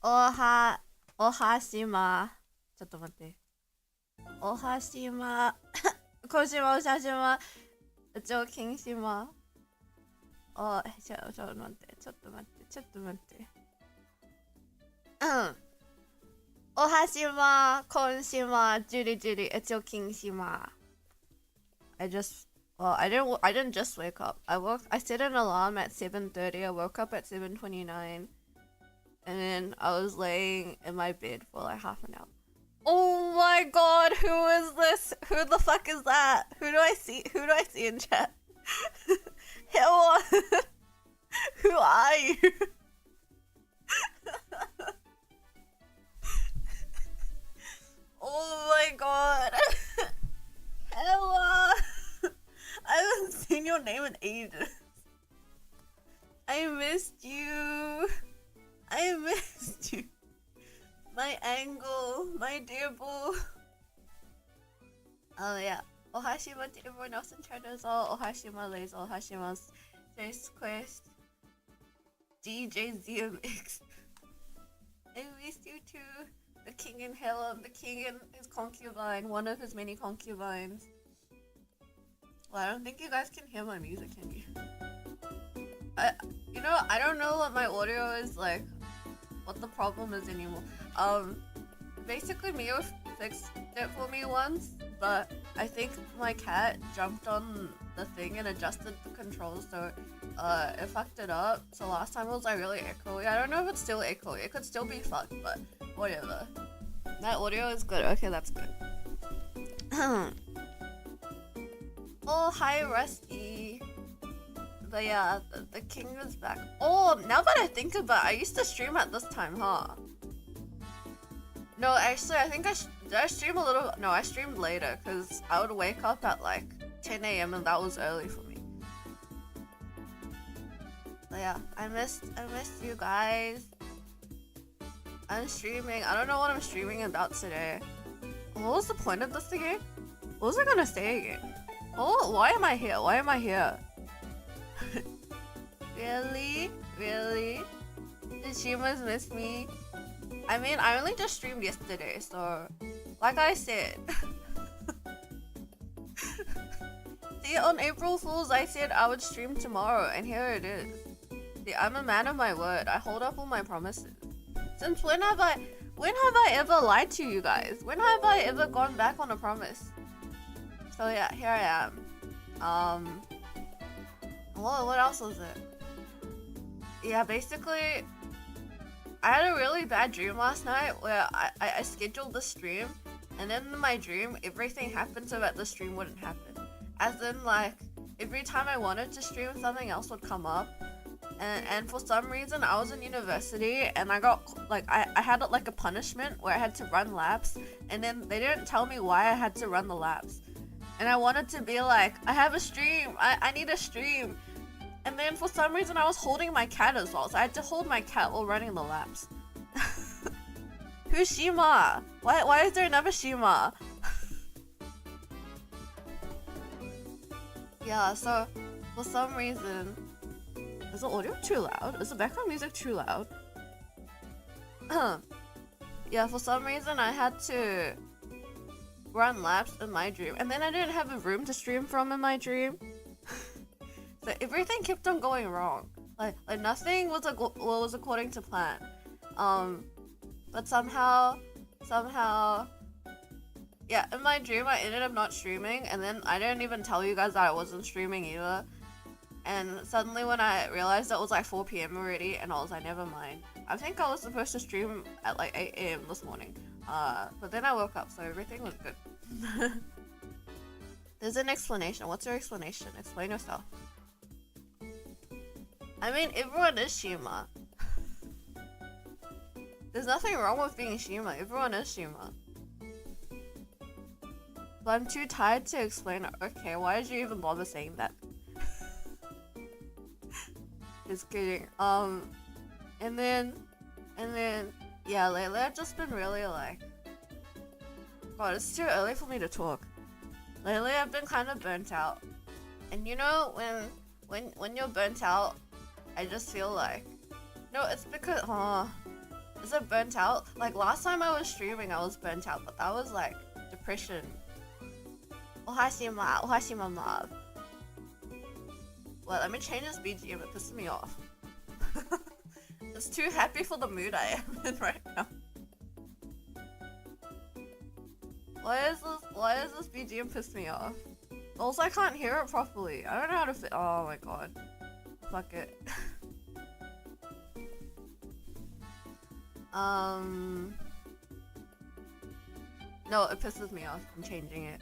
おはしま。ちょっと待って。おはしま。小島、おしゃしま。上金島。ちょっと待って。ちょっと待って。ちょっと待って。うん。おはしま。今島。ジュリジュリ。上金島。I didn't just wake up. I set an alarm at 7:30. I woke up at 7:29. And then I was laying in my bed for like half an hour. Oh my god, who is this? Who the fuck is that? Who do I see? Who do I see in chat? Hell, who are you? Oh my god. Hella. I haven't seen your name in ages. I missed you. I missed you. My angle, my dear boo. Oh yeah. Ohashima to everyone else in chat as well. Ohashima Laser, Ohashima's Face Quest, DJ ZMX. I missed you too. The king in hell, the king and his concubine, one of his many concubines. Well, I don't think you guys can hear my music, can you? I don't know what my audio is like, what the problem is anymore. Basically Mio fixed it for me once, but I think my cat jumped on the thing and adjusted the controls, so it fucked it up. So last time it was like really echoey. I don't know if it's still echoey. It could still be fucked, but whatever. That audio is good. Okay, that's good. Oh, hi Rusty. But yeah, the king is back. Oh, now that I think about it, I used to stream at this time, huh? No, actually, I think did I stream a little? No, I streamed later because I would wake up at like 10 a.m. and that was early for me. But yeah, I missed you guys. I'm streaming. I don't know what I'm streaming about today. What was the point of this again? What was I gonna say again? Oh, why am I here? Why am I here? Really? Really? Did Shimas miss me? I mean, I only just streamed yesterday, so like I said. See, on April Fools, I said I would stream tomorrow, and here it is. See, I'm a man of my word. I hold up all my promises. Since when have I ever lied to you guys? When have I ever gone back on a promise? So yeah, here I am. What else was it? Yeah, basically, I had a really bad dream last night where I scheduled the stream, and then in my dream, everything happened so that the stream wouldn't happen. As in, like, every time I wanted to stream, something else would come up. And for some reason, I was in university, and I got, like, I had, like, a punishment where I had to run laps, and then they didn't tell me why I had to run the laps. And I wanted to be like, I have a stream, I need a stream. And then for some reason I was holding my cat as well, so I had to hold my cat while running the laps. Who's Shima? Why is there another Shima? Yeah, so for some reason, is the audio too loud? Is the background music too loud? Yeah, for some reason I had to run laps in my dream, and then I didn't have a room to stream from in my dream. So everything kept on going wrong. Like nothing was according to plan. But somehow, yeah, in my dream I ended up not streaming, and then I didn't even tell you guys that I wasn't streaming either. And suddenly when I realized it was like 4 p.m. already, and I was like, never mind. I think I was supposed to stream at like 8 a.m. this morning. But then I woke up, so everything was good. There's an explanation. What's your explanation? Explain yourself. I mean, everyone is Shima. There's nothing wrong with being Shima. Everyone is Shima. But I'm too tired to explain it. Okay, why did you even bother saying that? Just kidding. And then, yeah, lately I've just been really like, God, it's too early for me to talk. Lately I've been kind of burnt out. And you know, when you're burnt out, I just feel like, no, it's because, Is it burnt out? Like last time I was streaming, I was burnt out, but that was like depression. Ohashima, Ohashima mob. Well, let me change this BGM, it pisses me off. It's too happy for the mood I am in right now. Why is this BGM piss me off? Also, I can't hear it properly. I don't know how to oh my god. Fuck it. No, it pisses me off. I'm changing it.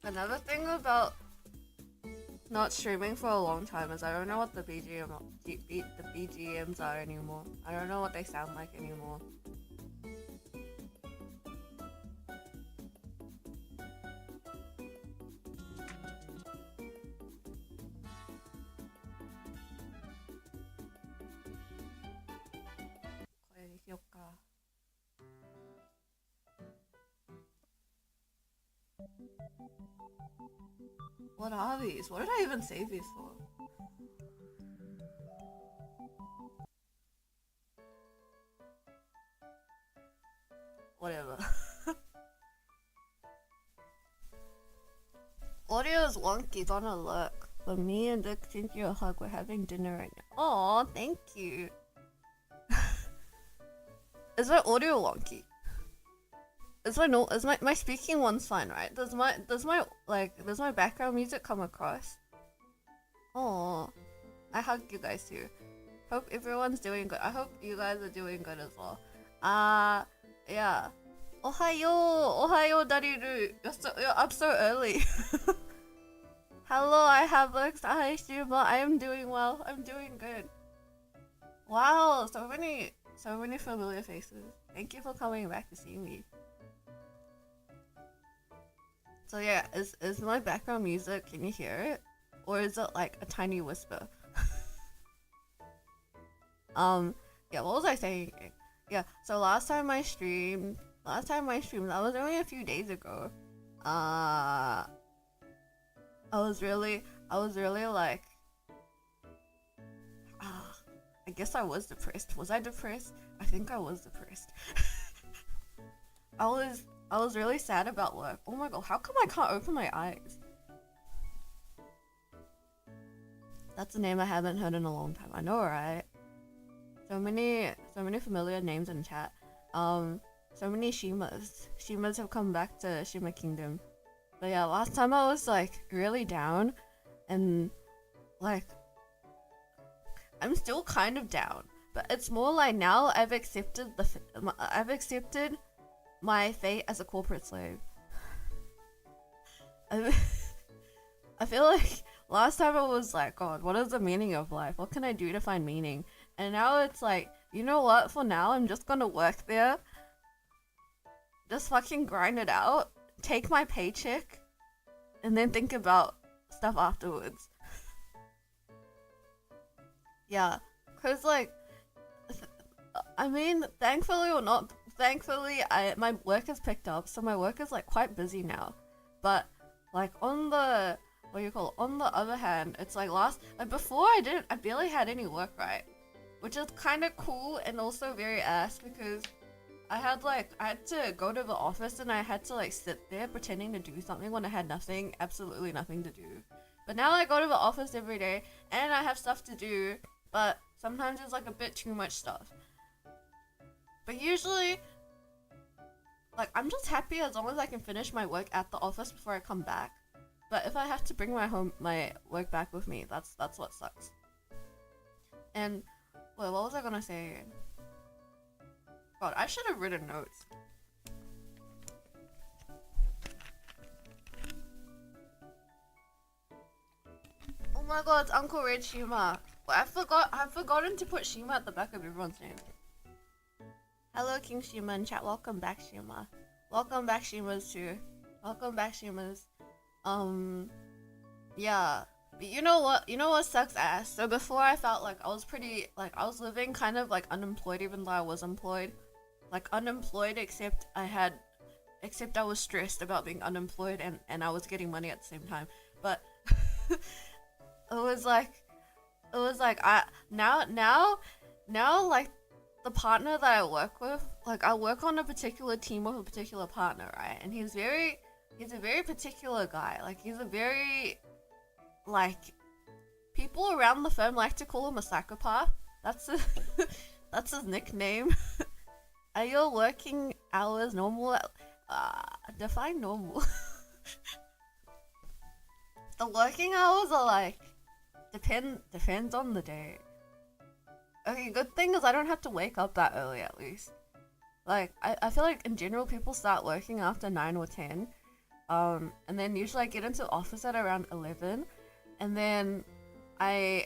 Another thing about not streaming for a long time is I don't know what the BGMs are anymore. I don't know what they sound like anymore. What are these? What did I even save these for? Whatever. Audio is wonky, gonna look. But me and Dick sent you a hug. We're having dinner right now. Aw, thank you. Is my audio wonky? Is my speaking one's fine, right? Does my background music come across? Oh, I hug you guys too. Hope everyone's doing good. I hope you guys are doing good as well. Yeah. Ohayo, Dariru. You're up so early. Hello, I have looks. Hi, Shima. I am doing well. I'm doing good. Wow, so many familiar faces. Thank you for coming back to see me. So yeah, is my background music, can you hear it? Or is it like a tiny whisper? Yeah, what was I saying? Yeah, so last time I streamed, that was only a few days ago. I was really like, I guess I was depressed. Was I depressed? I think I was depressed. I was really sad about work. Oh my god, how come I can't open my eyes? That's a name I haven't heard in a long time. I know, right? So many familiar names in chat. So many Shimas. Shimas have come back to Shima Kingdom. But yeah, last time I was like really down, and like I'm still kind of down, but it's more like now I've accepted my fate as a corporate slave. I feel like last time I was like, God, what is the meaning of life? What can I do to find meaning? And now it's like, you know what? For now, I'm just gonna work there. Just fucking grind it out. Take my paycheck. And then think about stuff afterwards. Yeah. Cause like, I mean, thankfully or not, my work has picked up, so my work is like quite busy now. But like on the other hand, it's like before I barely had any work, right? Which is kind of cool and also very ass because I had to go to the office and I had to like sit there pretending to do something when I had absolutely nothing to do. But now I go to the office every day and I have stuff to do, but sometimes it's like a bit too much stuff. But usually, like, I'm just happy as long as I can finish my work at the office before I come back. But if I have to bring my work back with me, that's what sucks. And, well, what was I gonna say again? God, I should have written notes. Oh my god, it's Uncle Red Shima. I've forgotten to put Shima at the back of everyone's name. Hello, King Shima in chat. Welcome back, Shima. Welcome back, Shimas too. Welcome back, Shimas. Yeah. But you know what sucks ass? So before I felt like I was living kind of like unemployed even though I was employed. Like unemployed except I was stressed about being unemployed and I was getting money at the same time. But it was like I now like the partner that I work with, like I work on a particular team with a particular partner, right? And he's a very particular guy. Like he's a very like people around the firm like to call him a psychopath. That's a, that's his nickname. Are your working hours normal? Define normal. The working hours are like depends on the day. Okay, good thing is I don't have to wake up that early at least. Like I feel like in general people start working after 9 or 10. And then usually I get into office at around 11, and then I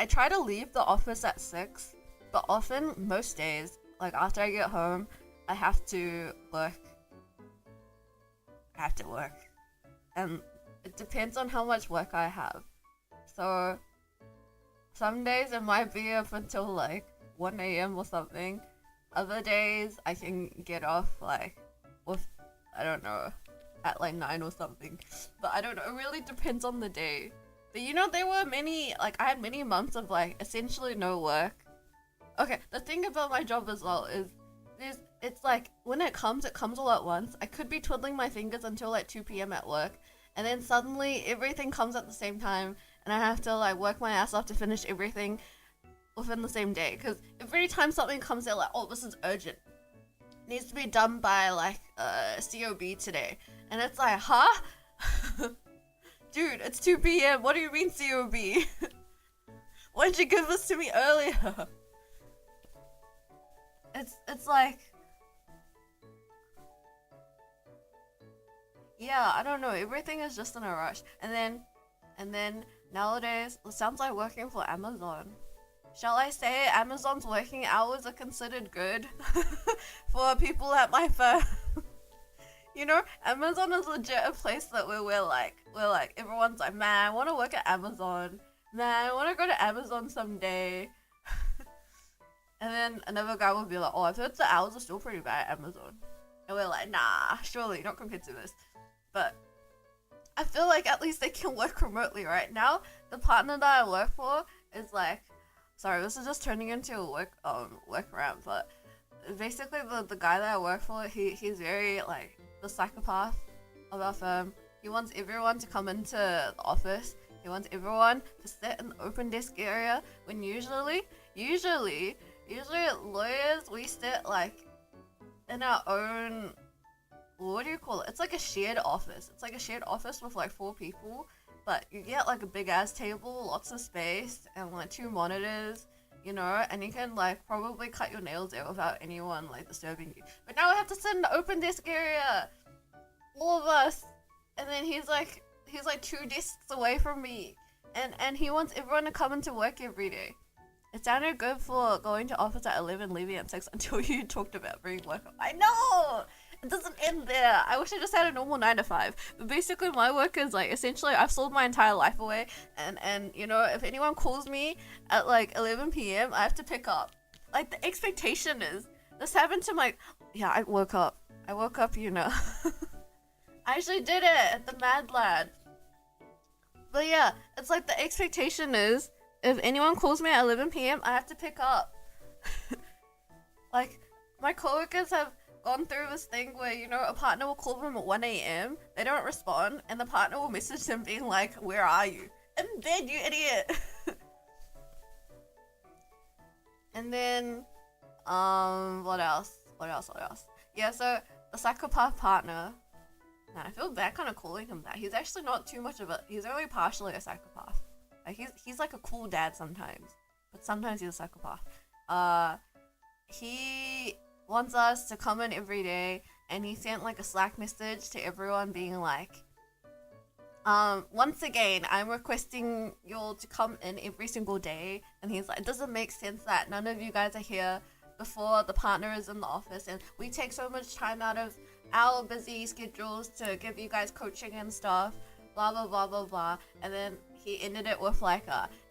try to leave the office at 6, but often most days, like after I get home, I have to work. And it depends on how much work I have. So some days it might be up until like 1 a.m. or something. Other days I can get off like with, I don't know, at like 9 or something. But I don't know, it really depends on the day. But you know, there were I had many months of like essentially no work. Okay, the thing about my job as well is it's like when it comes all at once. I could be twiddling my fingers until like 2 p.m. at work, and then suddenly everything comes at the same time, and I have to like work my ass off to finish everything within the same day. Because every time something comes out like, oh, this is urgent, it needs to be done by like COB today, and it's like, huh? Dude, it's 2 p.m. What do you mean COB? Why didn't you give this to me earlier? It's like, yeah, I don't know. Everything is just in a rush. And then nowadays, it sounds like working for Amazon. Shall I say Amazon's working hours are considered good for people at my firm? You know, Amazon is legit a place that we're like everyone's like, man, I want to work at Amazon. Man, I want to go to Amazon someday. And then another guy will be like, oh, I've heard the hours are still pretty bad at Amazon. And we're like, nah, surely not compared to this. But I feel like at least they can work remotely right now. The partner that I work for is like, sorry, this is just turning into a work rant, but basically the guy that I work for, he's very like the psychopath of our firm. He wants everyone to come into the office. He wants everyone to sit in the open desk area when usually lawyers, we sit like in our own, what do you call it? It's like a shared office. It's like a shared office with like 4 people, but you get like a big ass table, lots of space, and like 2 monitors, you know, and you can like probably cut your nails there without anyone like disturbing you. But now we have to sit in the open desk area, all of us, and then he's like 2 desks away from me, and he wants everyone to come into work every day. It sounded good for going to office at 11, leaving at 6 until you talked about bringing work. I know! It doesn't end there. I wish I just had a normal 9 to 5. But basically my work is like, essentially I've sold my entire life away. And you know, if anyone calls me at like 11 p.m, I have to pick up. Like the expectation is, this happened to my, yeah, I woke up, you know. I actually did it, the mad lad. But yeah, it's like the expectation is, if anyone calls me at 11 p.m, I have to pick up. Like, my coworkers have gone through this thing where, you know, a partner will call them at 1 a.m, they don't respond, and the partner will message them being like, where are you? In bed, you idiot! And then, what else? Yeah, so, the psychopath partner, man, I feel bad kind of calling him that. He's actually not too much of a, he's only partially a psychopath. Like, he's like a cool dad sometimes, but sometimes he's a psychopath. He wants us to come in every day, and he sent like a Slack message to everyone being like, once again, I'm requesting you all to come in every single day. And he's like, it doesn't make sense that none of you guys are here before the partner is in the office, and we take so much time out of our busy schedules to give you guys coaching and stuff, blah blah blah blah blah. And then he ended it with like,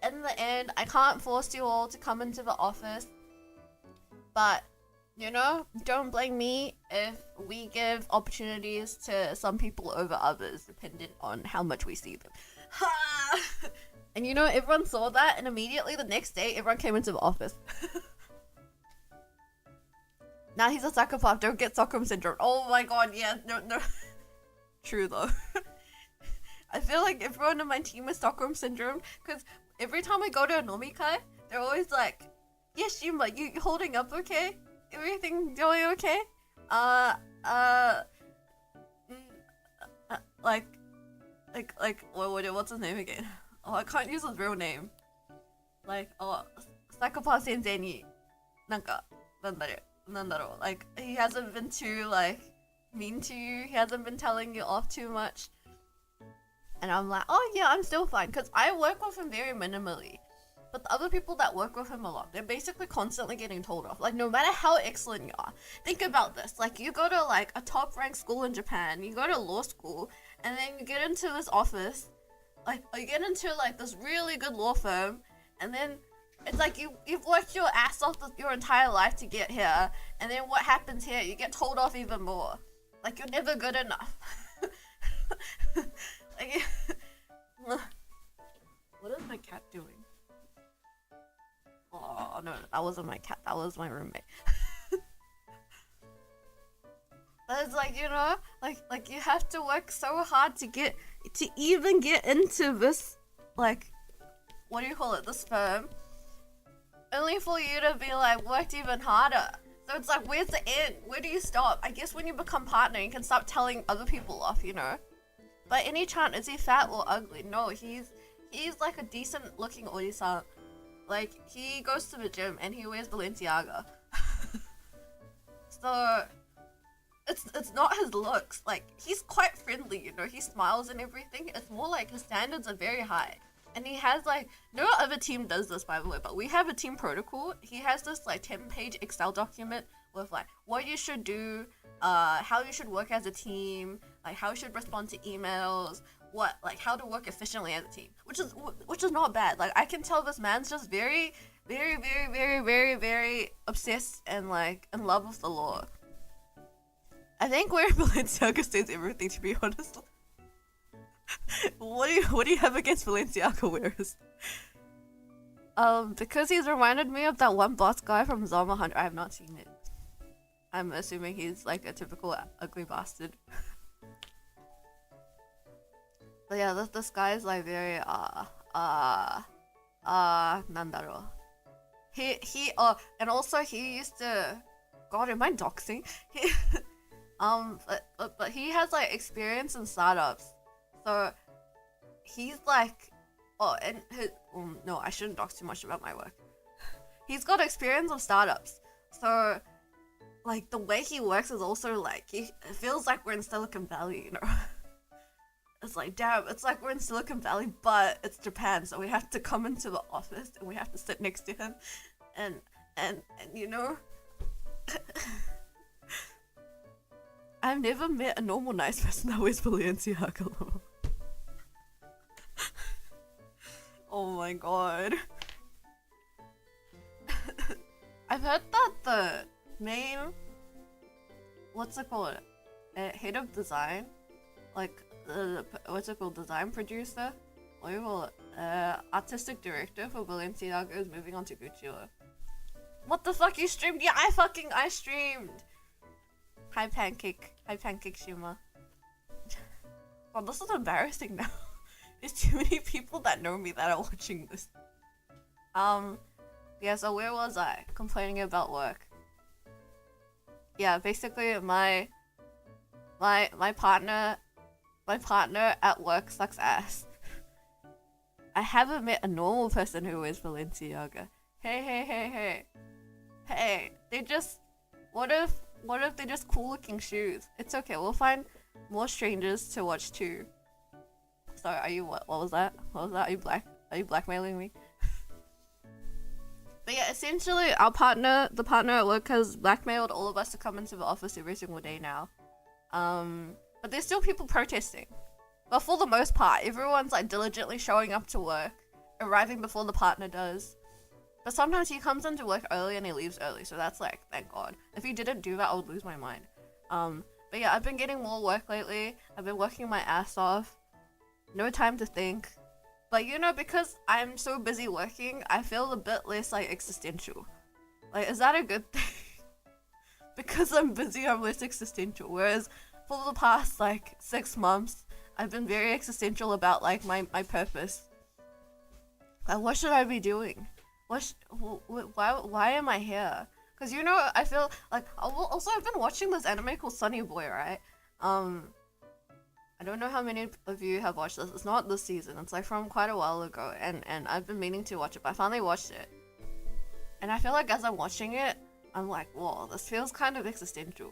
in the end, I can't force you all to come into the office, but, you know, don't blame me if we give opportunities to some people over others, dependent on how much we see them. And you know, everyone saw that, and immediately the next day, everyone came into the office. Now he's a psychopath. Don't get Stockholm syndrome. Oh my god, yeah, no. True though. I feel like everyone on my team is Stockholm syndrome because every time we go to a nomikai, they're always like, "Yes, Shima, you holding up okay? Everything going okay? Uh, uh, like, what's his name again? Oh, I can't use his real name. Like, psychopath sensei ni, nandaru. Like, he hasn't been too, like, mean to you. He hasn't been telling you off too much. And I'm like, oh yeah, I'm still fine. Because I work with him very minimally. But the other people that work with him a lot, they're basically constantly getting told off. Like, no matter how excellent you are. Think about this. Like, you go to, like, a top-ranked school in Japan. You go to law school. And then you get into this office. Like, you get into, like, this really good law firm. And then it's like you've worked your ass off your entire life to get here. And then what happens here? You get told off even more. Like, you're never good enough. Like, what is my cat doing? Oh no, that wasn't my cat, that was my roommate. But it's like, you know, like you have to work so hard to even get into this, like, what do you call it, this firm, only for you to be like worked even harder. So it's like, where's the end? Where do you stop? I guess when you become partner, you can stop telling other people off, you know. By any chance, is he fat or ugly? No, he's like a decent looking Odi-san. Like, he goes to the gym and he wears Balenciaga. So it's not his looks. Like, he's quite friendly, you know, he smiles and everything. It's more like his standards are very high. And he has, like, no other team does this, by the way, but we have a team protocol. He has this, like, 10-page Excel document with, like, what you should do, how you should work as a team, like, how you should respond to emails, how to work efficiently as a team, which is not bad. Like, I can tell this man's just very, very, very, very, very, very obsessed and, like, in love with the law. I think wearing Balenciaga says everything, to be honest. What do you have against Balenciaga wearers? Because he's reminded me of that one boss guy from Zama Hunter. I have not seen it. I'm assuming he's like a typical ugly bastard. But yeah, this guy is like very nandaro. And also he used to, God, am I doxing? But he has like experience in startups. So he's like, no, I shouldn't talk too much about my work. He's got experience of startups. So, like, the way he works is also like, it feels like we're in Silicon Valley, you know? It's like, damn, it's like we're in Silicon Valley, but it's Japan, so we have to come into the office and we have to sit next to him. And you know, I've never met a normal nice person that wears Balenciaga. Oh my god. I've heard that the main, what's it called, head of design, like what's it called, design producer, what do you call it, artistic director for Balenciaga is moving on to Gucci. What the fuck, you streamed? Yeah, I streamed. Hi pancake Shima. Oh, this is embarrassing now. There's too many people that know me that are watching this. Yeah, so where was I? Complaining about work. Yeah, basically my partner at work sucks ass. I haven't met a normal person who wears Balenciaga. Hey, they just, what if they're just cool looking shoes? It's okay, we'll find more strangers to watch too. Sorry, are you, what was that? Are you blackmailing me? But yeah, essentially the partner at work has blackmailed all of us to come into the office every single day now. But there's still people protesting. But for the most part, everyone's like diligently showing up to work, arriving before the partner does. But sometimes he comes into work early and he leaves early, so that's like, thank God. If he didn't do that, I would lose my mind. But yeah, I've been getting more work lately. I've been working my ass off. No time to think. But you know, because I'm so busy working, I feel a bit less like existential. Like, is that a good thing? Because I'm busy, I'm less existential. Whereas for the past like 6 months, I've been very existential about like my purpose. Like, what should I be doing? Why am I here? Because you know, I feel like also I've been watching this anime called Sunny Boy, right? I don't know how many of you have watched this. It's not this season. It's like from quite a while ago, and I've been meaning to watch it, but I finally watched it. And I feel like as I'm watching it, I'm like, whoa, this feels kind of existential.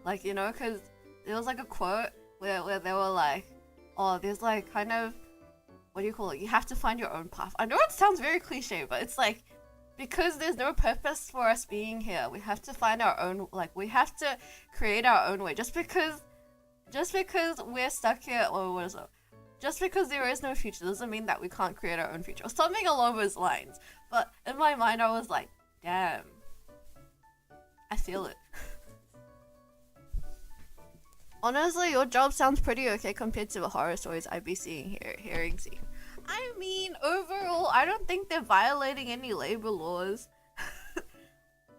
Like, you know, because there was like a quote where they were like, oh, there's like kind of, what do you call it? You have to find your own path. I know it sounds very cliche, but it's like, because there's no purpose for us being here, we have to find our own, like, we have to create our own way. Just because we're stuck here, or what is it? Just because there is no future doesn't mean that we can't create our own future. Or something along those lines. But in my mind, I was like, damn. I feel it. Honestly, your job sounds pretty okay compared to the horror stories I'd be seeing hearing. I mean, overall, I don't think they're violating any labor laws.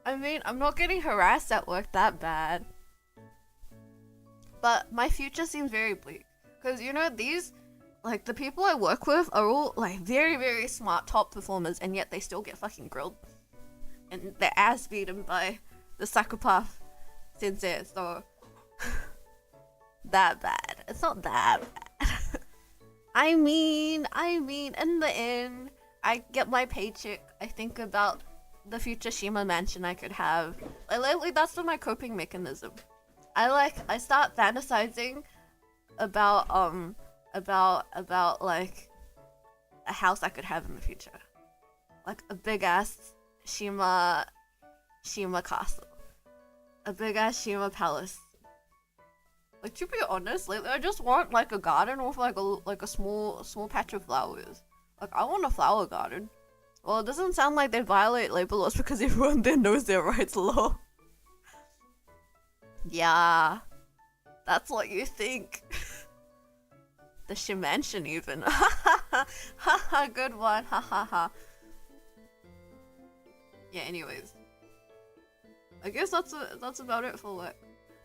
I mean, I'm not getting harassed at work that bad. But my future seems very bleak. Because, you know, these, like, the people I work with are all, like, very, very smart top performers, and yet they still get fucking grilled. And their ass beaten by the psychopath sensei, so... that bad. It's not that bad. I mean, in the end, I get my paycheck, I think about the future Shima mansion I could have. Like, lately, that's my coping mechanism. I start fantasizing about like a house I could have in the future. Like a big ass Shima castle. A big ass Shima palace. Like, to be honest, lately I just want like a garden with like a small patch of flowers. Like, I want a flower garden. Well, it doesn't sound like they violate labor laws because everyone there knows their rights law. Yeah, that's what you think. The Shimansion even. Haha, good one. Ha. Yeah, anyways. I guess that's about it for work.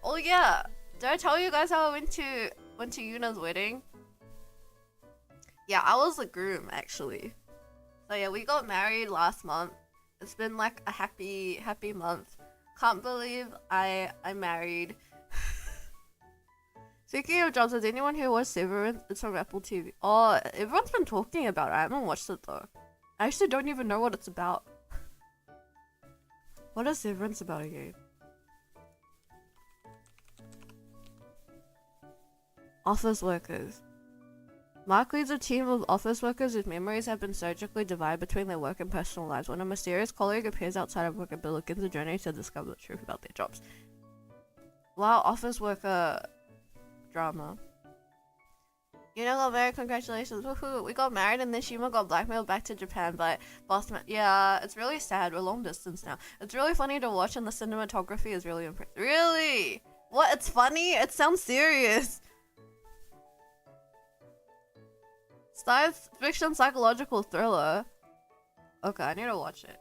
Oh yeah, did I tell you guys how I went to Yuna's wedding? Yeah, I was the groom actually. So yeah, we got married last month. It's been like a happy month. Can't believe I married. Speaking of jobs, has anyone here watched Severance? It's on Apple TV. Oh, everyone's been talking about it. I haven't watched it though. I actually don't even know what it's about. What is Severance about again? Office workers. Mark leads a team of office workers whose memories have been surgically divided between their work and personal lives when a mysterious colleague appears outside of work and begins a journey to discover the truth about their jobs. Wow, office worker drama. You know, got married, congratulations, woohoo! We got married and then Shima got blackmailed back to Japan by boss man. Yeah, it's really sad, we're long distance now. It's really funny to watch and the cinematography is really impressive. Really? What, it's funny? It sounds serious. Science fiction psychological thriller. Okay, I need to watch it.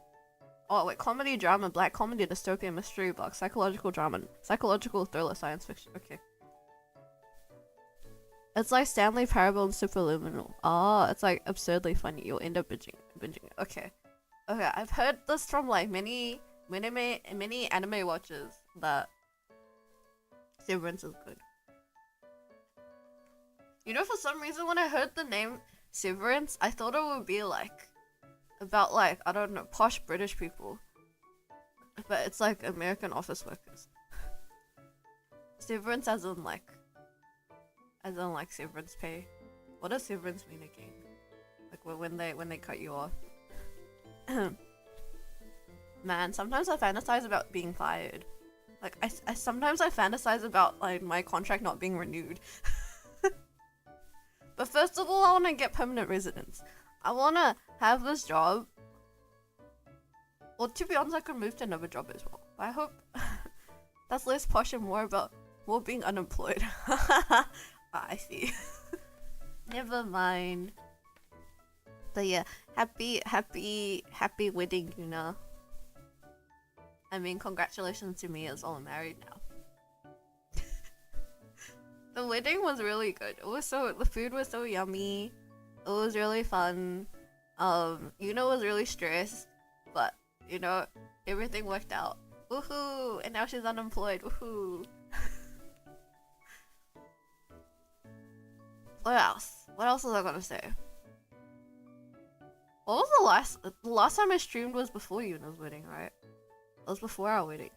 Oh wait, comedy, drama, black comedy, dystopian, mystery box, psychological drama, psychological thriller, science fiction. Okay. It's like Stanley Parable and Superliminal. Oh, it's like absurdly funny. You'll end up binging it. Okay. Okay, I've heard this from like many anime watchers that Severance is good. You know, for some reason when I heard the name Severance, I thought it would be like about like, I don't know, posh British people. But it's like American office workers. Severance as in like severance pay. What does severance mean again? Like when they cut you off. Man, sometimes I fantasize about being fired. Like I sometimes I fantasize about like my contract not being renewed. But first of all, I want to get permanent residence. I want to have this job. Well, to be honest, I could move to another job as well. But I hope that's less posh and more being unemployed. I see. Never mind. But yeah, happy wedding, you know. I mean, congratulations to me as well. I'm married now. The wedding was really good. The food was so yummy. It was really fun. Was really stressed, but everything worked out. Woohoo! And now she's unemployed. Woohoo! What else? What else was I gonna say? What was the last time I streamed was before Yuna's wedding, right? It was before our wedding.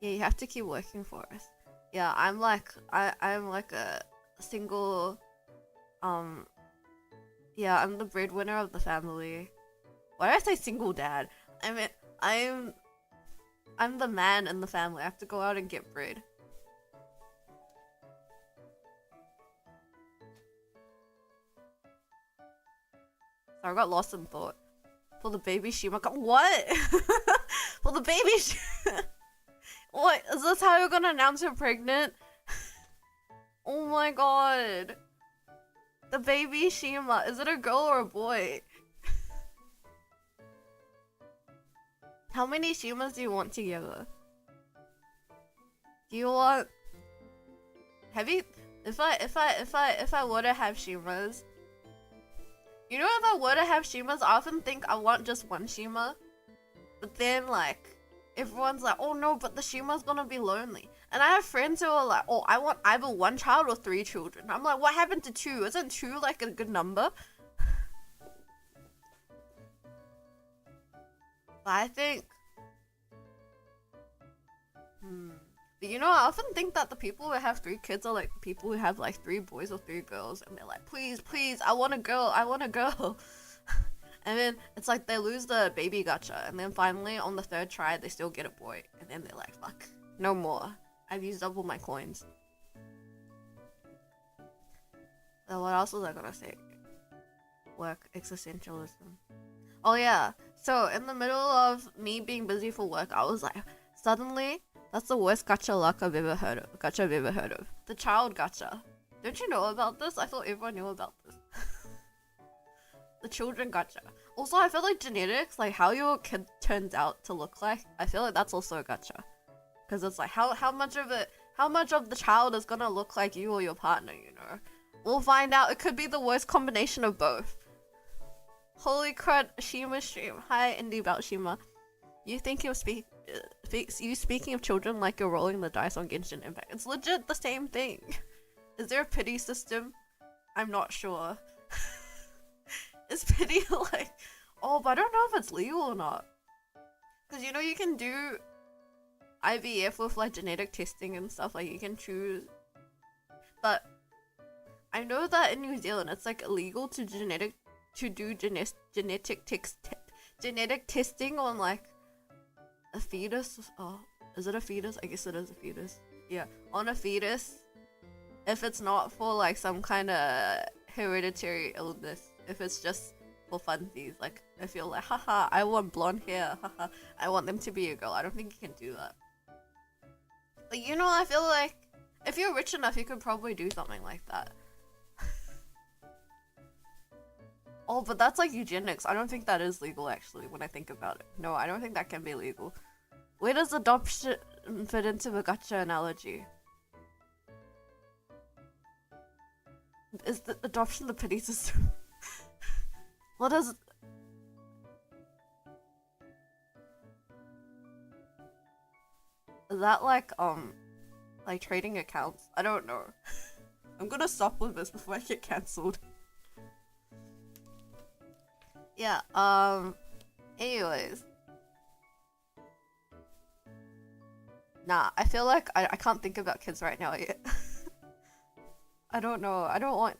Yeah, you have to keep working for us. Yeah, I'm like a single, yeah, I'm the breadwinner of the family. Why did I say single dad? I mean, I'm the man in the family. I have to go out and get bread. I got lost in thought. For the baby Shima. What? For the baby Shima. What? Is this how you're gonna announce you're pregnant? Oh my god. The baby Shima. Is it a girl or a boy? How many Shimas do you want together? Do you want... Have you... If I were to have Shimas... You know, if I were to have Shimas, I often think I want just one Shima. But then, like, everyone's like, oh no, but the Shima's gonna be lonely. And I have friends who are like, oh, I want either one child or 3 children. I'm like, what happened to 2? Isn't 2 like a good number? But I think... But you know, I often think that the people who have 3 kids are like the people who have like 3 boys or 3 girls, and they're like, please, please, I want a girl, I want a girl. And then it's like they lose the baby gacha, and then finally on the 3rd try they still get a boy, and then they're like, fuck, no more. I've used up all my coins. So what else was I gonna say? Work, existentialism. Oh yeah, so in the middle of me being busy for work, I was like, suddenly, that's the worst gacha luck I've ever heard of. The child gacha. Don't you know about this? I thought everyone knew about this. The children gacha. Also, I feel like genetics, like how your kid turns out to look like, I feel like that's also a gacha. Because it's like, how much of the child is gonna look like you or your partner, you know? We'll find out. It could be the worst combination of both. Holy crud, Shima stream. Hi, Indie about Shima. You think you're speaking of children like you're rolling the dice on Genshin Impact. It's legit the same thing. Is there a pity system? I'm not sure. Is pity like... Oh, but I don't know if it's legal or not. Because you know you can do IVF with like genetic testing and stuff. Like you can choose... But I know that in New Zealand it's like illegal to do genetic testing on like a fetus. Oh, is it a fetus? I guess it is a fetus. Yeah, on a fetus. If it's not for like some kind of hereditary illness, if it's just for funsies, like if you're like, haha, I want blonde hair, haha, I want them to be a girl. I don't think you can do that. But you know, I feel like if you're rich enough, you could probably do something like that. Oh, but that's like eugenics. I don't think that is legal actually when I think about it. No, I don't think that can be legal. Where does adoption fit into the gacha analogy? Is the adoption the pity system? What does... Is that like trading accounts? I don't know. I'm gonna stop with this before I get cancelled. Yeah, anyways. Nah, I feel like I can't think about kids right now yet. I don't know, I don't want...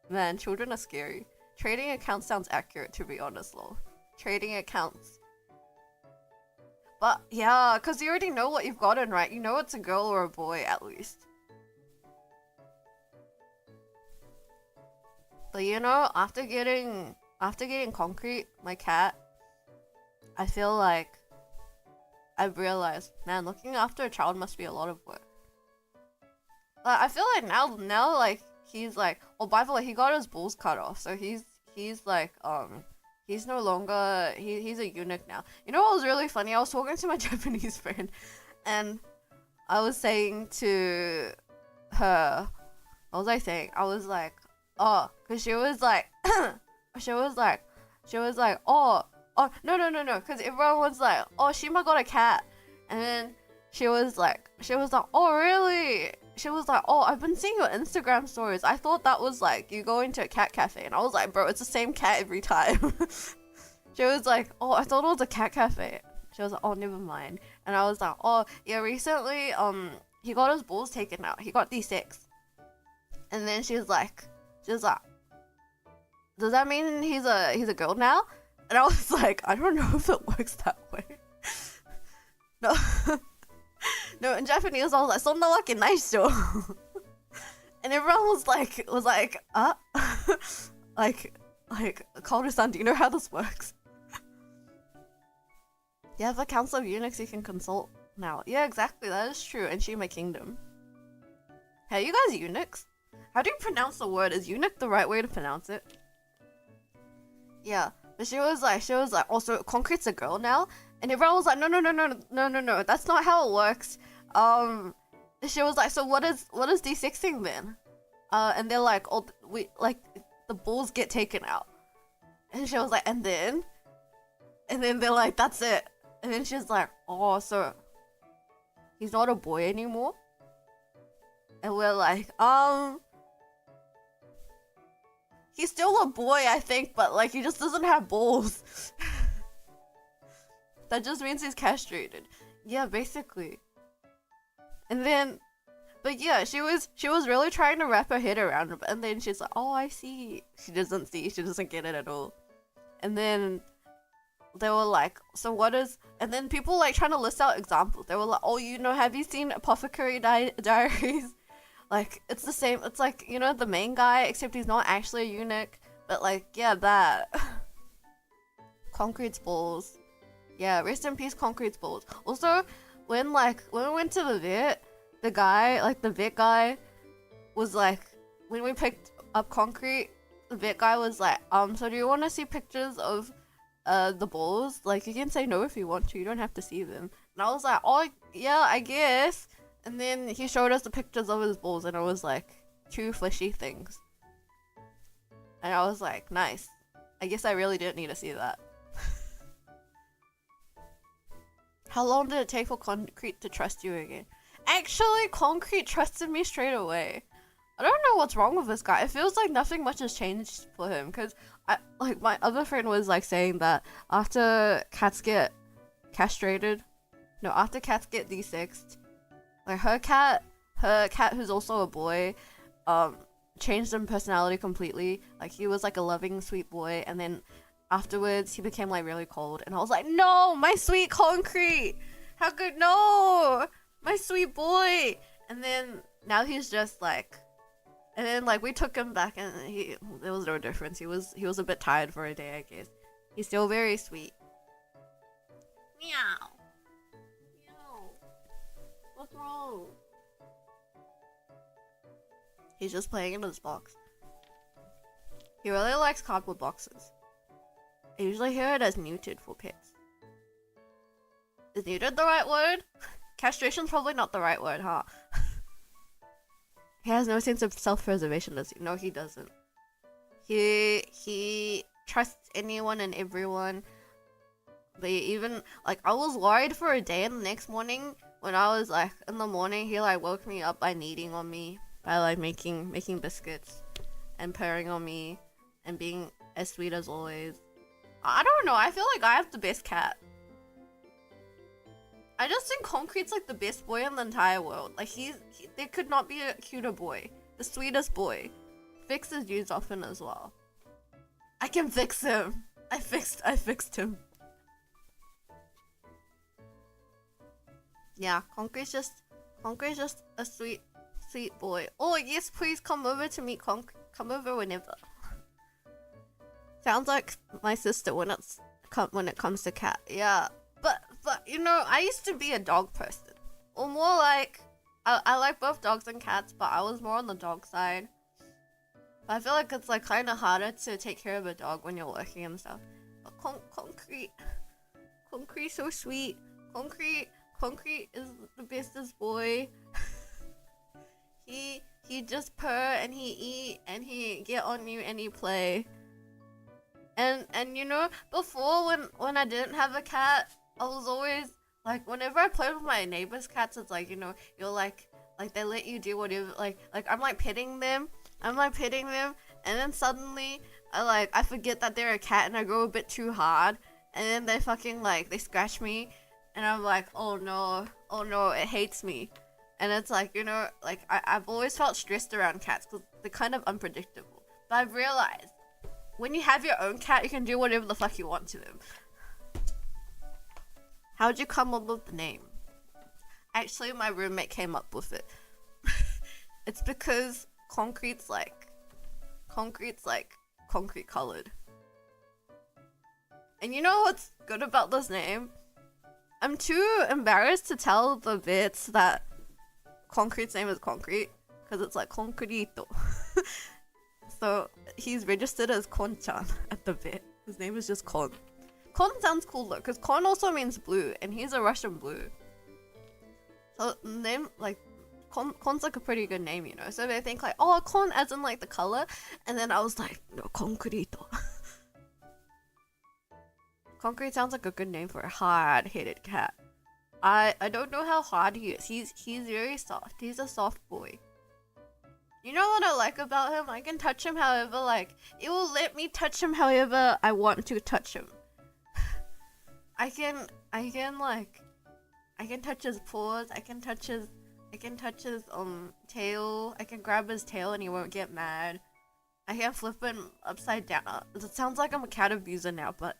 Man, children are scary. Trading accounts sounds accurate, to be honest, lol. Trading accounts. But, yeah, because you already know what you've gotten, right? You know it's a girl or a boy, at least. But you know, after getting Concrete, my cat, I feel like I've realized, man, looking after a child must be a lot of work. I feel like now like he's like, oh, by the way, he got his balls cut off, so he's like, he's no longer, he's a eunuch now. You know what was really funny? I was talking to my Japanese friend, and I was saying to her, what was I saying? I was like, oh, cause she was like, she was like, oh, no, cause everyone was like, oh, Shima got a cat, and then she was like, oh, really? She was like, oh, I've been seeing your Instagram stories. I thought that was like you go into a cat cafe, and I was like, bro, it's the same cat every time. She was like, oh, I thought it was a cat cafe. She was like, oh, never mind. And I was like, oh, yeah, recently, he got his balls taken out. He got D6. And then she was like, does that mean he's a girl now? And I was like, I don't know if it works that way. No. No, in Japanese, I was like, そんなわけないっしょ. And everyone was like, like, Kaoru-san, do you know how this works? You have a council of eunuchs you can consult now. Yeah, exactly, that is true. And Shima Kingdom. Hey, you guys eunuchs? How do you pronounce the word? Is eunuch the right way to pronounce it? Yeah, but she was like, oh, so Concrete's a girl now? And everyone was like, no, that's not how it works. She was like, so what is D6ing then? And they're like, oh, the balls get taken out. And she was like, and then they're like, that's it. And then she's like, oh, so he's not a boy anymore? And we're like, he's still a boy, I think, but like he just doesn't have balls. That just means he's castrated. Yeah, basically. And then, but yeah, she was really trying to wrap her head around it, and then she's like, oh, I see. She doesn't get it at all. And then they were like, so what is, and then people like trying to list out examples. They were like, oh, you know, have you seen Apothecary Diaries? Like, it's the same, it's like, you know, the main guy, except he's not actually a eunuch, but like, yeah, that. Concrete's balls. Yeah, rest in peace, Concrete's balls. Also, when we went to the vet, the vet guy was like, when we picked up Concrete, the vet guy was like, so do you want to see pictures of the balls? Like, you can say no if you want to, you don't have to see them. And I was like, oh, yeah, I guess. And then he showed us the pictures of his balls, and it was like 2 fleshy things. And I was like, nice. I guess I really didn't need to see that. How long did it take for Concrete to trust you again? Actually, Concrete trusted me straight away. I don't know what's wrong with this guy. It feels like nothing much has changed for him, because my other friend was like saying that after cats get castrated, no, after cats get D6'd, like her cat who's also a boy, changed in personality completely. Like, he was like a loving, sweet boy, and then afterwards he became like really cold, and I was like, no, my sweet Concrete, how could, no, my sweet boy. And then now he's just like, and then like we took him back, and there was no difference. He was a bit tired for a day, I guess. He's still very sweet. Meow. Meow. What's wrong? He's just playing in his box. He really likes cardboard boxes. I usually hear it as neutered for pets. Is neutered the right word? Castration's probably not the right word, huh? He has no sense of self-preservation, does he? No, he doesn't. He trusts anyone and everyone. But even, like, I was worried for a day, and the next morning, when I was, like, in the morning, he, like, woke me up by kneading on me, by, like, making biscuits, and purring on me, and being as sweet as always. I don't know, I feel like I have the best cat. I just think Concrete's like the best boy in the entire world. Like, there could not be a cuter boy. The sweetest boy. Fix is used often as well. I can fix him. I fixed him. Yeah, Concrete's just a sweet boy. Oh yes, please come over to meet Concrete. Come over whenever. Sounds like my sister when it comes to cat. Yeah. But you know, I used to be a dog person, or more like I like both dogs and cats, but I was more on the dog side. But I feel like it's like kind of harder to take care of a dog when you're working and stuff. But Concrete, so sweet. Concrete is the bestest boy. he just purr and he eat and he get on you and he play. And you know, before when I didn't have a cat, I was always like, whenever I played with my neighbor's cats, it's like, you know, you're like they let you do whatever, like I'm like petting them, and then suddenly I forget that they're a cat and I go a bit too hard, and then they fucking they scratch me, and I'm like, oh no, it hates me. And it's like, you know, like I've always felt stressed around cats because they're kind of unpredictable. But I've realized when you have your own cat, you can do whatever the fuck you want to them. How'd you come up with the name? Actually, my roommate came up with it. It's because concrete's concrete colored. And you know what's good about this name? I'm too embarrassed to tell the bits that Concrete's name is Concrete, because it's like Concreto. So he's registered as Kon-chan at the vet. His name is just Kon. Kon sounds cool though, because Kon also means blue, and he's a Russian blue. So name Kon's like a pretty good name, you know. So they think like, oh, Kon as in like the color, and then I was like, no, Concreto. Concrete sounds like a good name for a hard-headed cat. I don't know how hard he is. He's very soft. He's a soft boy. You know what I like about him? I can touch him however, it will let me touch him however I want to touch him. I can touch his paws, I can touch his tail, I can grab his tail and he won't get mad. I can flip him upside down. It sounds like I'm a cat abuser now, but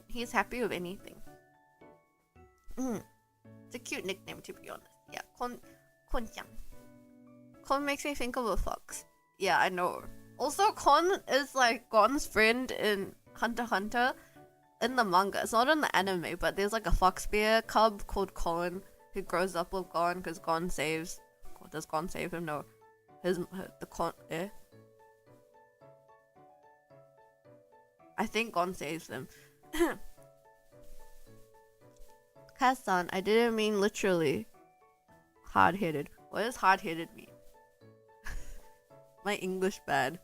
he's happy with anything. It's a cute nickname, to be honest. Yeah, Kon-chan. Kon makes me think of a fox. Yeah, I know. Also, Kon is like Gon's friend in Hunter x Hunter in the manga. It's not in the anime, but there's like a fox bear cub called Kon who grows up with Gon because Gon saves. Does Gon save him? No. The Kon. I think Gon saves him. Kassan, I didn't mean literally. Hard-headed. What does hard-headed mean? My English bad.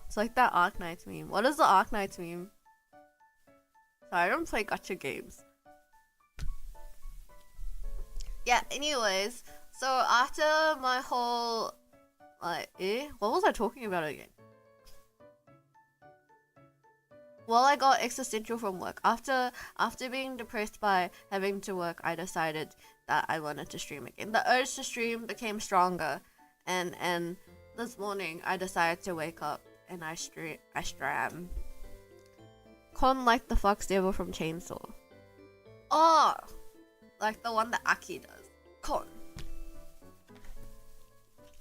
It's like that Arknights meme. What does the Arknights mean? Sorry, I don't play gacha games. Yeah, anyways. So after my whole... what was I talking about again? Well, I got existential from work. After being depressed by having to work, I decided that I wanted to stream again. The urge to stream became stronger, and this morning I decided to wake up and I stream. Kon like the fox devil from Chainsaw. Oh, like the one that Aki does. Kon.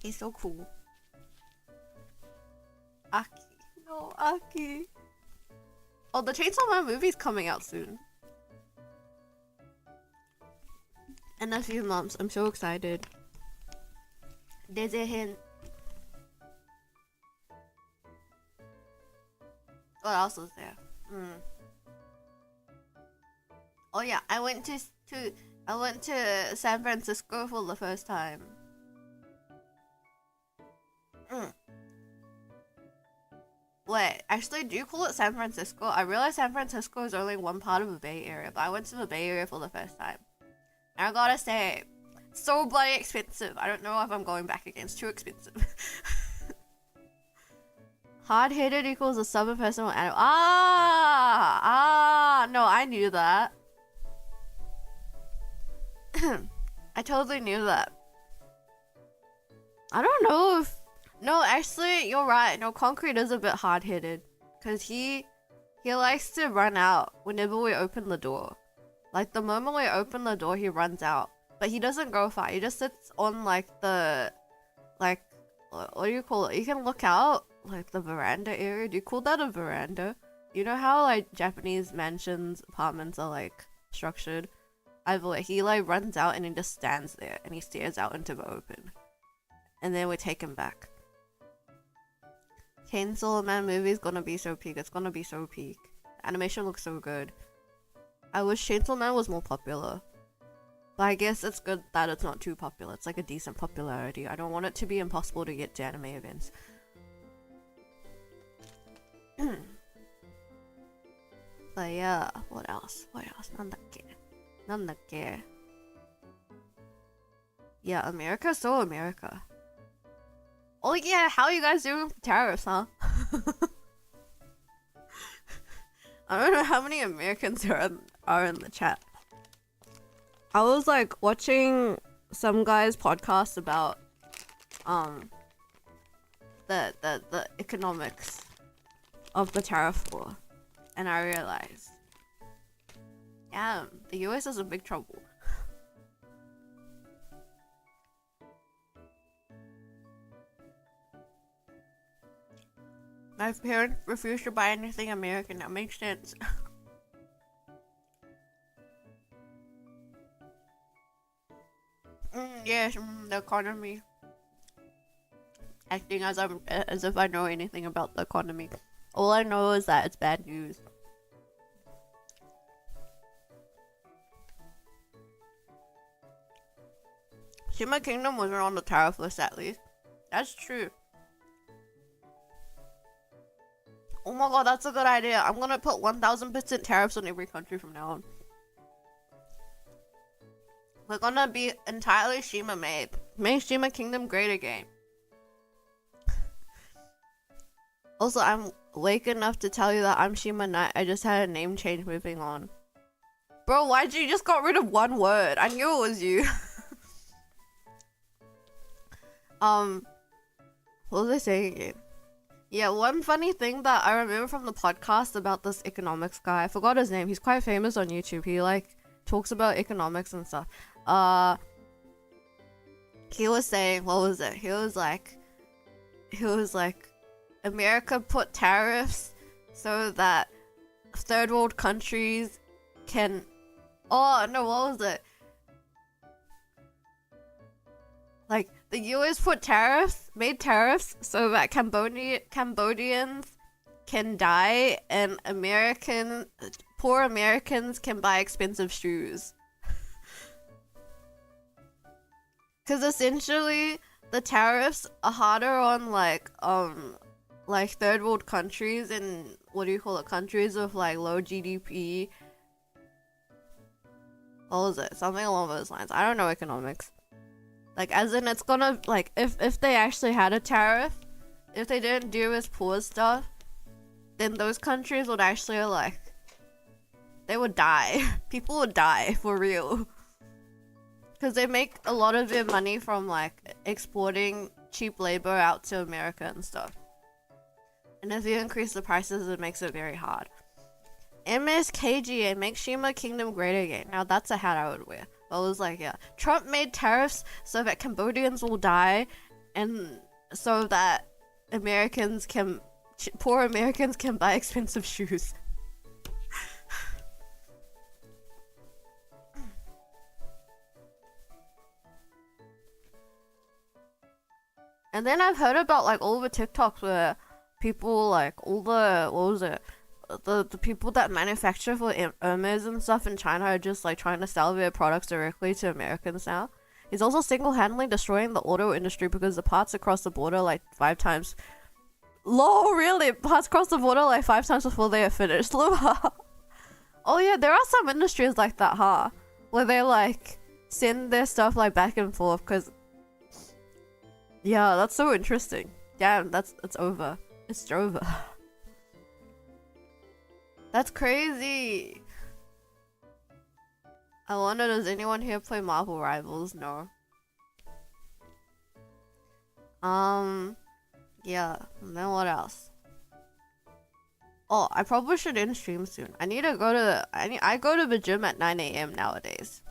He's so cool. Aki. No, Aki. Oh, the Chainsaw Man movie's coming out soon. In a few months. I'm so excited. There's a hint. What else was there? Oh yeah, I went to San Francisco for the first time. Wait, actually, do you call it San Francisco? I realize San Francisco is only one part of the Bay Area, but I went to the Bay Area for the first time. And I gotta say, so bloody expensive. I don't know if I'm going back again. It's too expensive. Hard-headed equals a stubborn person or animal. No, I knew that. I totally knew that. I don't know if... No, actually, you're right. No, Concrete is a bit hard-headed. Because he likes to run out whenever we open the door. Like, the moment we open the door, he runs out. But he doesn't go far. He just sits on, like, the... Like, what do you call it? You can look out, like, the veranda area. Do you call that a veranda? You know how, like, Japanese mansions, apartments are, like, structured? Either way, he, like, runs out and he just stands there. And he stares out into the open. And then we take him back. Chainsaw Man movie is gonna be so peak. It's gonna be so peak. The animation looks so good. I wish Chainsaw Man was more popular. But I guess it's good that it's not too popular. It's like a decent popularity. I don't want it to be impossible to get to anime events. But yeah, what else? Nandakke. Yeah, America, so America. Oh yeah, how are you guys doing with tariffs, huh? I don't know how many Americans are in the chat. I was like watching some guy's podcast about the economics of the tariff war, and I realized, yeah, the US is in big trouble. My parents refuse to buy anything American. That makes sense. Yes, the economy. Acting as if I know anything about the economy. All I know is that it's bad news. Shima Kingdom wasn't on the tariff list at least. That's true. Oh my god, that's a good idea. I'm gonna put 1000% tariffs on every country from now on. We're gonna be entirely Shima made. Make Shima Kingdom great again. Also, I'm awake enough to tell you that I'm Shima Knight. I just had a name change moving on. Bro, why'd you just got rid of one word? I knew it was you. What was I saying again? Yeah, one funny thing that I remember from the podcast about this economics guy, I forgot his name. He's quite famous on YouTube. He like talks about economics and stuff. He was saying, what was it? He was like, America put tariffs so that third world countries can. Oh no, what was it? Like the US made tariffs so that Cambodians can die and poor Americans can buy expensive shoes. Cause essentially the tariffs are harder on like third world countries and countries with like low GDP. What was it? Something along those lines. I don't know economics. Like, as in, it's gonna, like, if they actually had a tariff, if they didn't do as poor stuff, then those countries would actually, like, they would die. People would die, for real. Because they make a lot of their money from, like, exporting cheap labor out to America and stuff. And if you increase the prices, it makes it very hard. MSKGA, make Shima Kingdom great again. Now, that's a hat I would wear. I was like, yeah. Trump made tariffs so that Cambodians will die and so that poor Americans can buy expensive shoes. And then I've heard about like all the TikToks where people like all the, what was it? The people that manufacture for Hermes and stuff in China are just like trying to sell their products directly to Americans now. He's also single-handedly destroying the auto industry because the parts across the border like 5 times. Lol, really? Parts across the border like 5 times before they are finished. Oh yeah, there are some industries like that, huh? Where they like send their stuff like back and forth because. Yeah, that's so interesting. Damn, it's over. It's over. That's crazy. I wonder, does anyone here play Marvel Rivals? No. Yeah. And then what else? Oh, I probably should end stream soon. I go to the gym at 9 AM nowadays.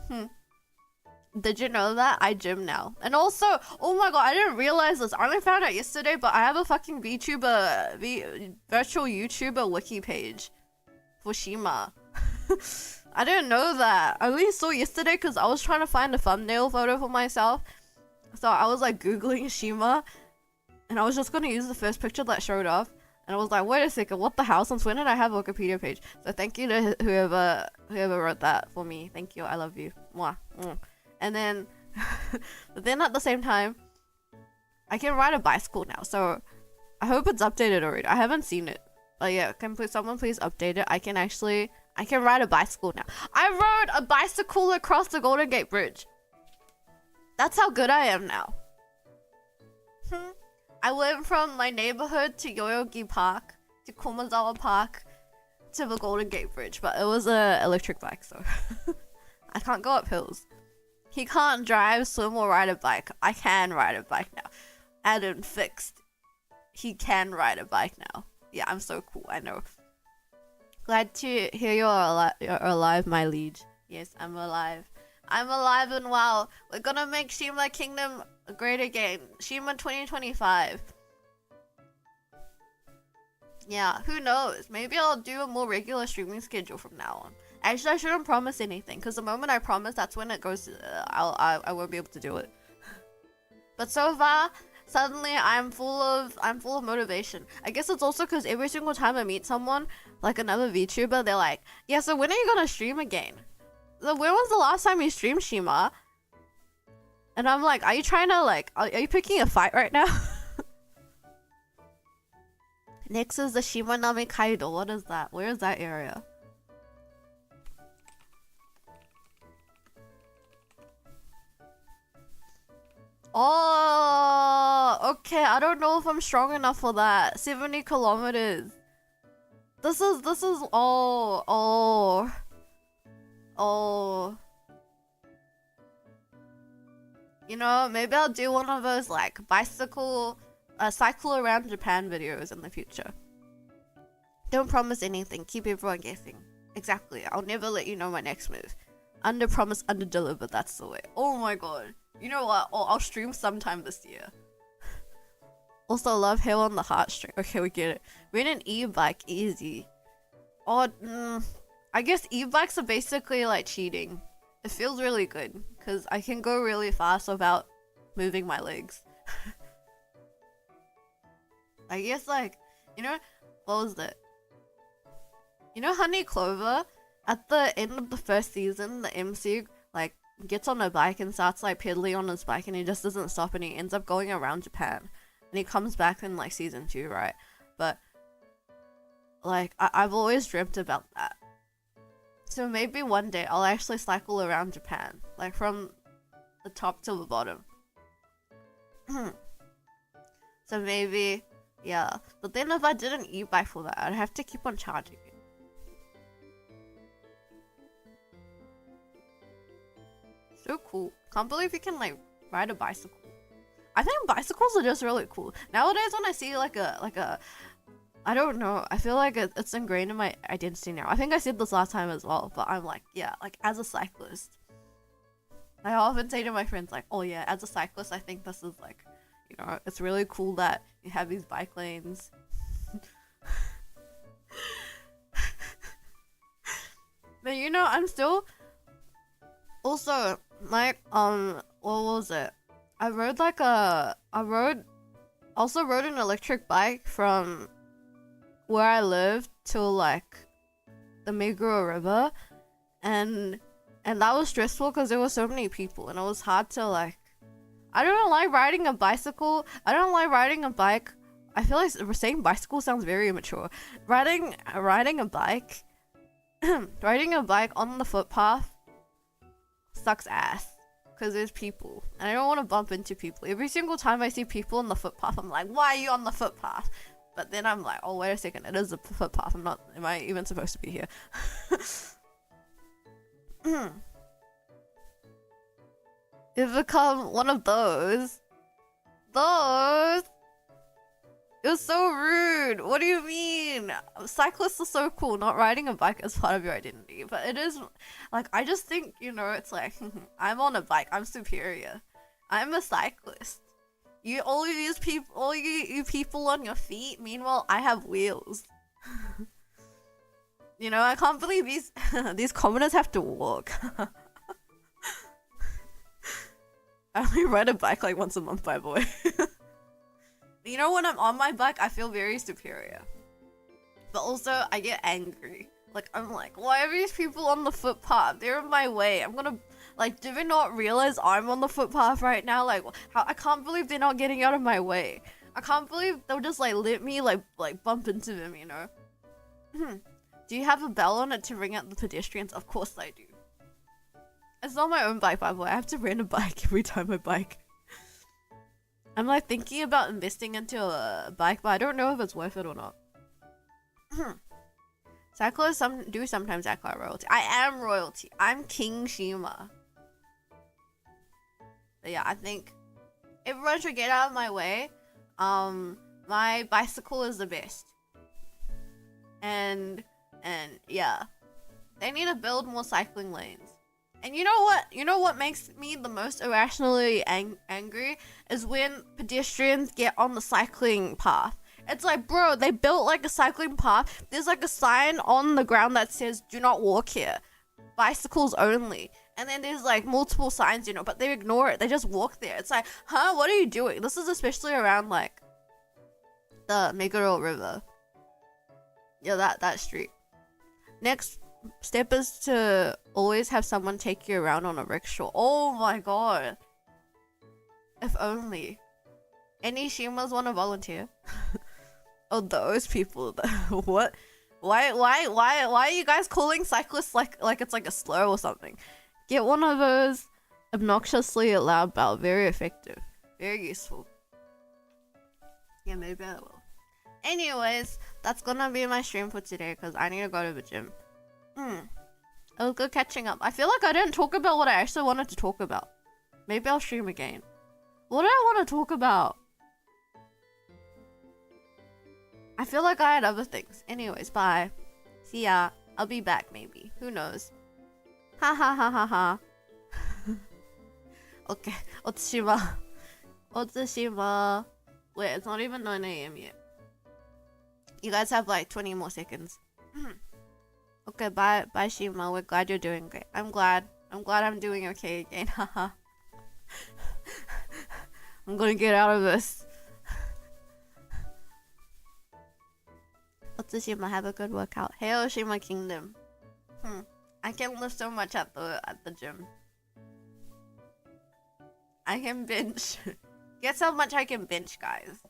Did you know that? I gym now. And also, oh my god, I didn't realize this. I only found out yesterday, but I have a fucking virtual YouTuber wiki page. For Shima. I didn't know that. I only saw yesterday because I was trying to find a thumbnail photo for myself. So I was like googling Shima And I was just gonna use the first picture that showed up. And I was like, wait a second, what the hell? Since when did I have a Wikipedia page? So thank you to whoever wrote that for me. Thank you. I love you. Mwah. And then, but then at the same time, I can ride a bicycle now. So I hope it's updated already. I haven't seen it. But yeah, someone please update it? I can ride a bicycle now. I rode a bicycle across the Golden Gate Bridge. That's how good I am now. I went from my neighborhood to Yoyogi Park, to Komazawa Park, to the Golden Gate Bridge, but it was a electric bike, so I can't go up hills. He can't drive, swim, or ride a bike. I can ride a bike now. Added fixed. He can ride a bike now. Yeah, I'm so cool, I know. Glad to hear you're alive, my liege. Yes, I'm alive. I'm alive and well. We're gonna make Shima Kingdom great again. Shima 2025. Yeah, who knows? Maybe I'll do a more regular streaming schedule from now on. Actually, I shouldn't promise anything, because the moment I promise, that's when it goes. I won't be able to do it. But so far, suddenly I'm full of motivation. I guess it's also because every single time I meet someone, like another VTuber, they're like, "Yeah, so when are you gonna stream again? When was the last time you streamed, Shima?" And I'm like, are you trying to like, are you picking a fight right now? Next is the Shimanami Kaido. What is that? Where is that area? Oh, okay. I don't know if I'm strong enough for that. 70 kilometers. This is, oh. You know, maybe I'll do one of those like cycle around Japan videos in the future. Don't promise anything, keep everyone guessing. Exactly, I'll never let you know my next move. Under promise, under deliver, that's the way. Oh my god. You know what? Oh, I'll stream sometime this year. Also love Hail on the Heartstring. Okay, we get it. Rent an e-bike, easy. Oh, I guess e-bikes are basically like cheating. It feels really good because I can go really fast without moving my legs. I guess like, you know, what was it? You know Honey Clover? At the end of the first season, the MC like gets on a bike and starts like pedaling on his bike and he just doesn't stop and he ends up going around Japan. And he comes back in like season 2, right? But like I've always dreamt about that. So maybe one day I'll actually cycle around Japan, like from the top to the bottom. So maybe, yeah. But then if I did an e-bike for that, I'd have to keep on charging it. So cool. Can't believe you can like ride a bicycle. I think bicycles are just really cool. Nowadays when I see like a I don't know. I feel like it's ingrained in my identity now. I think I said this last time as well, but I'm like, yeah, like as a cyclist. I often say to my friends like, oh yeah, as a cyclist, I think this is like, you know, it's really cool that you have these bike lanes. But you know, I'm still also like, what was it? I also rode an electric bike from where I lived to like the Meguro River, and that was stressful because there were so many people and it was hard to like. I don't like riding a bicycle. I don't like riding a bike. I feel like saying bicycle sounds very immature. Riding a bike, riding a bike on the footpath sucks ass because there's people and I don't want to bump into people. Every single time I see people on the footpath, I'm like, why are you on the footpath? But then I'm like, oh, wait a second, it is a footpath. Am I even supposed to be here? You've become one of those. It was so rude. What do you mean? Cyclists are so cool. Not riding a bike is part of your identity. But it is, like, I just think, you know, it's like, I'm on a bike. I'm superior. I'm a cyclist. All you people on your feet. Meanwhile, I have wheels. You know, I can't believe these commoners have to walk. I only ride a bike like once a month, by the way. You know, when I'm on my bike, I feel very superior. But also, I get angry. Like, I'm like, why are these people on the footpath? They're in my way. I'm gonna, like, do they not realize I'm on the footpath right now? Like, how, I can't believe they're not getting out of my way. I can't believe they'll just, like, let me, like bump into them, you know? Do you have a bell on it to ring out the pedestrians? Of course I do. It's not my own bike, by the way. I have to rent a bike every time I bike. I'm, like, thinking about investing into a bike, but I don't know if it's worth it or not. Cyclists do sometimes act like royalty. I am royalty. I'm King Shima. But yeah, I think everyone should get out of my way. My bicycle is the best. And yeah. They need to build more cycling lanes. And you know what? You know what makes me the most irrationally angry? Is when pedestrians get on the cycling path. It's like, bro, they built like a cycling path. There's like a sign on the ground that says, do not walk here. Bicycles only. And then there's like multiple signs, you know, but they ignore it. They just walk there. It's like, huh? What are you doing? This is especially around like the Meguro River. Yeah, that street. Next step is to always have someone take you around on a rickshaw. Oh my god. If only. Any Shimas want to volunteer? Oh, those people. What? Why are you guys calling cyclists like it's like a slur or something? Get one of those obnoxiously loud bell. Very effective. Very useful. Yeah, maybe I will. Anyways, that's gonna be my stream for today because I need to go to the gym. It was good catching up. I feel like I didn't talk about what I actually wanted to talk about. Maybe I'll stream again. What do I want to talk about? I feel like I had other things. Anyways, bye. See ya. I'll be back maybe. Who knows? Ha ha ha ha ha. Okay. Otsushima. Otsushima. Wait, it's not even 9 AM yet. You guys have like 20 more seconds. Okay, bye Shima. We're glad you're doing great. I'm glad I'm doing okay again. Haha. I'm gonna get out of this. Otsushima, have a good workout. Hey Oshima Kingdom. I can lift so much at the gym. I can bench. Guess how much I can bench, guys.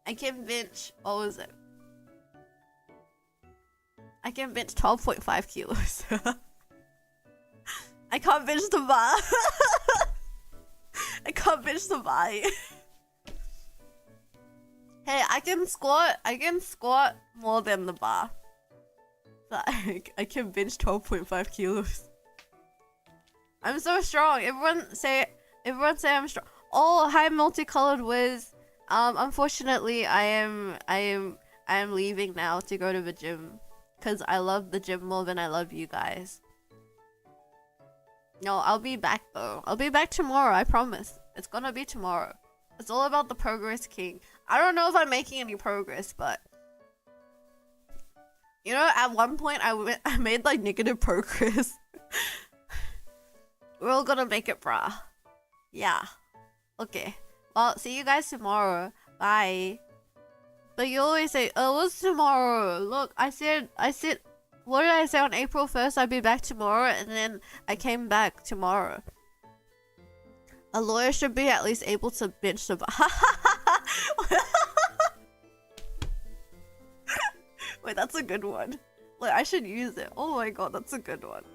I can bench, what was it? I can bench 12.5 kilos. I can't bench the bar. I can't bench the bar. Hey, I can squat more than the bar. But I can bench 12.5 kilos. I'm so strong. Everyone say I'm strong. Oh, hi multicolored Wiz. Unfortunately I am leaving now to go to the gym. Cause I love the gym more than I love you guys. No, I'll be back though. I'll be back tomorrow, I promise. It's gonna be tomorrow. It's all about the progress king. I don't know if I'm making any progress, but you know, at one point I made like negative progress. We're all gonna make it, brah. Yeah. Okay. Well, see you guys tomorrow. Bye. But you always say, oh, what's tomorrow? Look, I said, what did I say on April 1st? I'd be back tomorrow, and then I came back tomorrow. A lawyer should be at least able to bench the bar. Wait, that's a good one. Like, I should use it. Oh my god, that's a good one.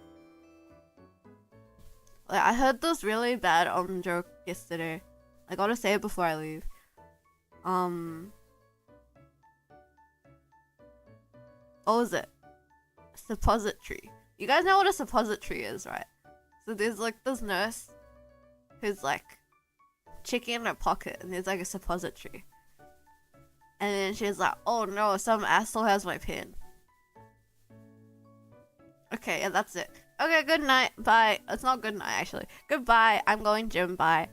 Like, I heard this really bad joke yesterday. I gotta say it before I leave. What was it? Suppository. You guys know what a suppository is, right? So there's like this nurse who's like checking in her pocket and there's like a suppository. And then she's like, oh no, some asshole has my pen. Okay, yeah, that's it. Okay, good night. Bye. It's not good night, actually. Goodbye. I'm going gym. Bye.